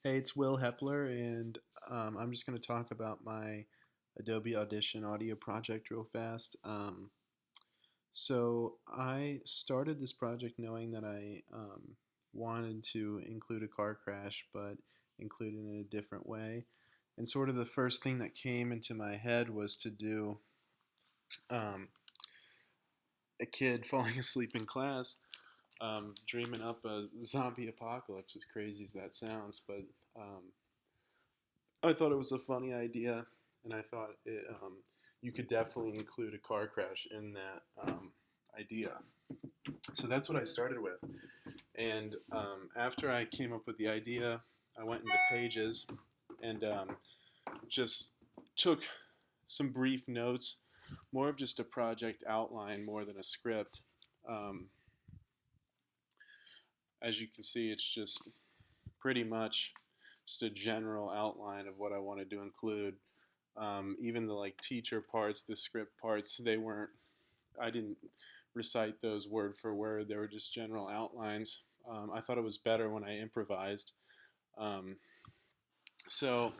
Hey, it's Will Hepler, and I'm just going to talk about my Adobe Audition audio project real fast. So I started this project knowing that I wanted to include a car crash, but include it in a different way. And sort of the first thing that came into my head was to do um, a kid falling asleep in class, dreaming up a zombie apocalypse, as crazy as that sounds, but I thought it was a funny idea, and I thought you could definitely include a car crash in that idea. So that's what I started with. And after I came up with the idea, I went into Pages and just took some brief notes, more of just a project outline more than a script. Um, as you can see, it's just pretty much just a general outline of what I wanted to include. Even the like teacher parts, the script parts, they weren't. I didn't recite those word for word. They were just general outlines. I thought it was better when I improvised. Um, so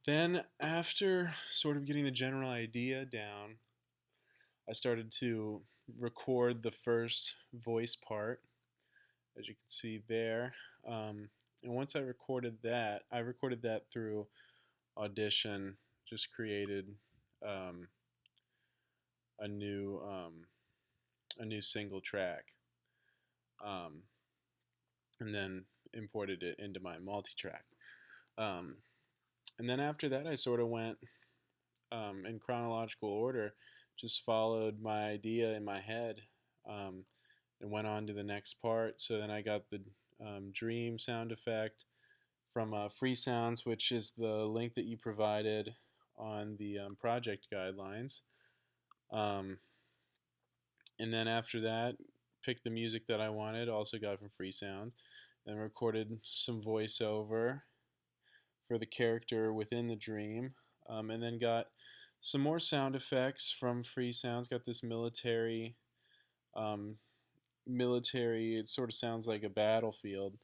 then, after sort of getting the general idea down, I started to record the first voice part, as you can see there. And once I recorded that through Audition, just created um, a new um, a new single track, um, and then imported it into my multi-track. Um, and then after that, I sort of went in chronological order, just followed my idea in my head, um, and went on to the next part. So then I got the dream sound effect from Free Sounds, which is the link that you provided on the project guidelines. Um, and then after that, picked the music that I wanted, also got from Free Sound, then recorded some voiceover for the character within the dream, and then got some more sound effects from Free Sounds. Got this um, military. It sort of sounds like a battlefield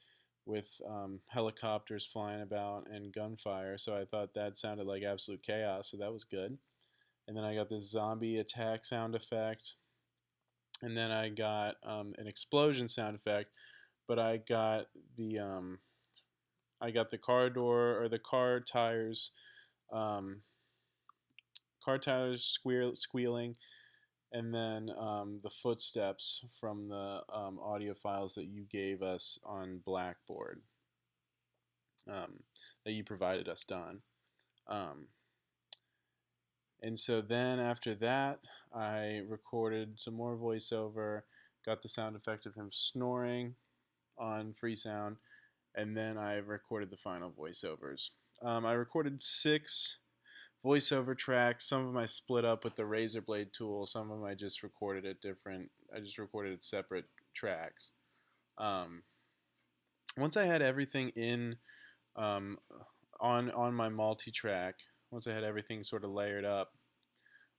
with helicopters flying about and gunfire. So I thought that sounded like absolute chaos. So that was good. And then I got this zombie attack sound effect, and then I got an explosion sound effect. But the I got the car door or the um, car tires squealing, and then the footsteps from the audio files that you gave us on Blackboard, um, that you provided us, Don. Um, and so then after that, I recorded some more voiceover, got the sound effect of him snoring on Freesound, and then I recorded the final voiceovers. I recorded 6 voiceover tracks. Some of them I split up with the Razor Blade tool. Some of them I just recorded at different. I just recorded at separate tracks. Um, Once I had everything in um, on my multi-track, once I had everything sort of layered up,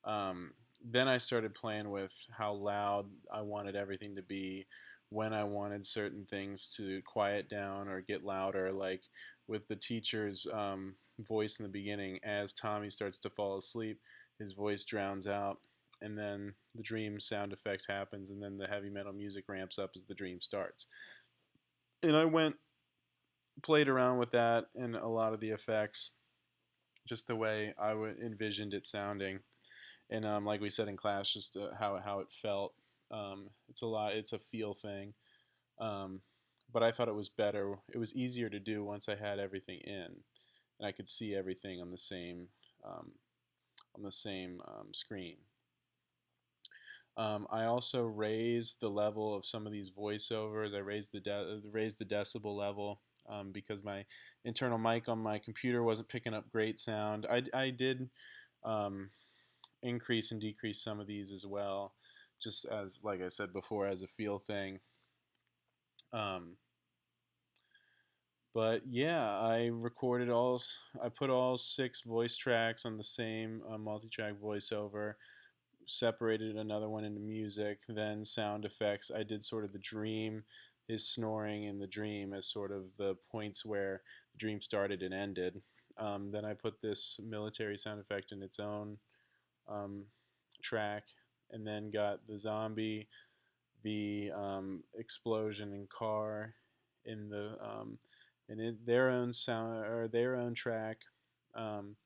um, then I started playing with how loud I wanted everything to be, when I wanted certain things to quiet down or get louder, like with the teacher's voice in the beginning. As Tommy starts to fall asleep, his voice drowns out, and then the dream sound effect happens, and then the heavy metal music ramps up as the dream starts. And I played around with that and a lot of the effects, just the way I would envisioned it sounding. And like we said in class, just how it felt. It's a lot. It's a feel thing. Um, but I thought it was better. It was easier to do once I had everything in, and I could see everything um, on the same screen. I also raised the level of some of these voiceovers. I raised the decibel level because my internal mic on my computer wasn't picking up great sound. I did um, increase and decrease some of these as well, just as like I said before, as a feel thing. Um, but yeah, I put all 6 voice tracks on the same multi-track voiceover, separated another one into music, then sound effects. I did sort of the dream, his snoring in the dream as sort of the points where the dream started and ended. Then I put this military sound effect in its own um, track, and then got the zombie, the explosion in car in their own sound or their own track, um,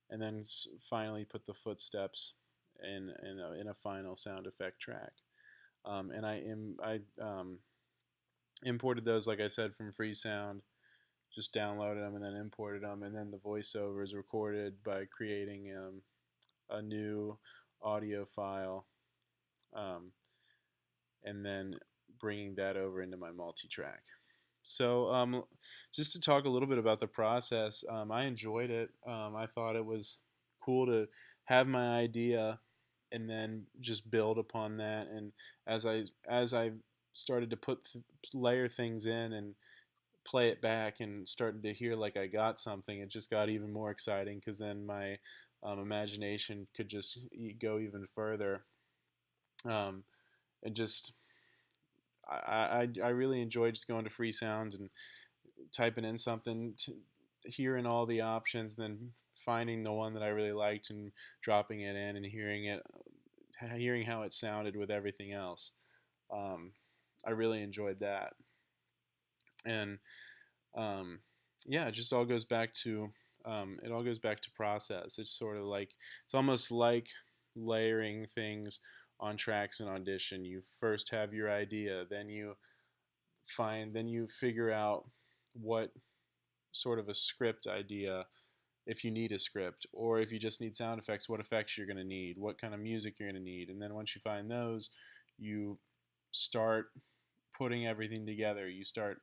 and then finally put the footsteps in a final sound effect track. And I imported those, like I said, from Freesound. Just downloaded them and then imported them, and then the voiceovers recorded by creating a new audio file, um, and then bringing that over into my multi-track. So, just to talk a little bit about the process, I enjoyed it. I thought it was cool to have my idea and then just build upon that. And as I started to layer things in and play it back and starting to hear like I got something, it just got even more exciting because then my imagination could just go even further. Um, and just I really enjoyed just going to Freesound and typing in something, hearing all the options, then finding the one that I really liked and dropping it in and hearing how it sounded with everything else. Um, I really enjoyed that, and um, yeah, it just all goes back to it all goes back to process. It's sort of like it's almost like layering things on tracks in Audition. You first have your idea, then you figure out what sort of a script idea, if you need a script, or if you just need sound effects, what effects you're going to need, what kind of music you're going to need. And then once you find those, you start putting everything together. You start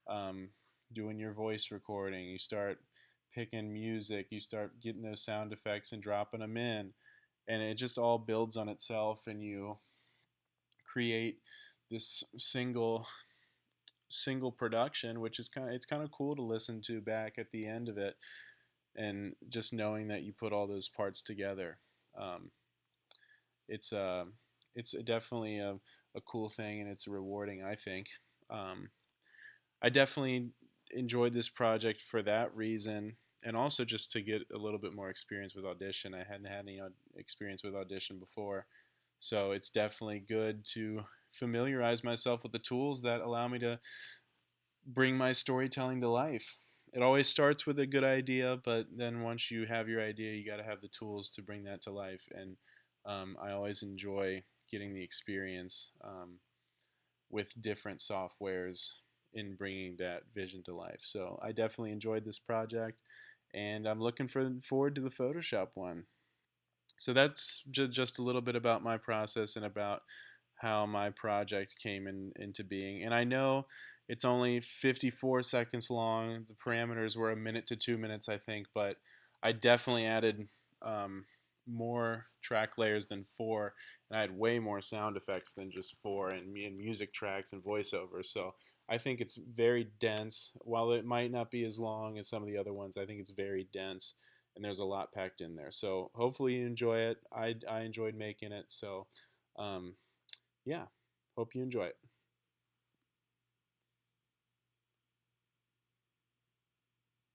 um, doing your voice recording, you start picking music, you start getting those sound effects and dropping them in. And it just all builds on itself, and you create this single production, which is kind of cool to listen to back at the end of it, and just knowing that you put all those parts together. Um, it's a it's definitely a cool thing, and it's rewarding, I think. Um, I definitely enjoyed this project for that reason, and also just to get a little bit more experience with Audition. I hadn't had any experience with Audition before, so it's definitely good to familiarize myself with the tools that allow me to bring my storytelling to life. It always starts with a good idea, but then once you have your idea, you got to have the tools to bring that to life. And I always enjoy getting the experience with different softwares in bringing that vision to life. So I definitely enjoyed this project, and I'm looking forward to the Photoshop one. So that's just a little bit about my process and about how my project came into being. And I know it's only 54 seconds long. The parameters were a minute to 2 minutes, I think, but I definitely added um, more track layers than four, and I had way more sound effects than just four, and music tracks and voiceovers. So I think it's very dense. While it might not be as long as some of the other ones, I think it's very dense, and there's a lot packed in there. So hopefully you enjoy it. I enjoyed making it. So um, yeah, hope you enjoy it.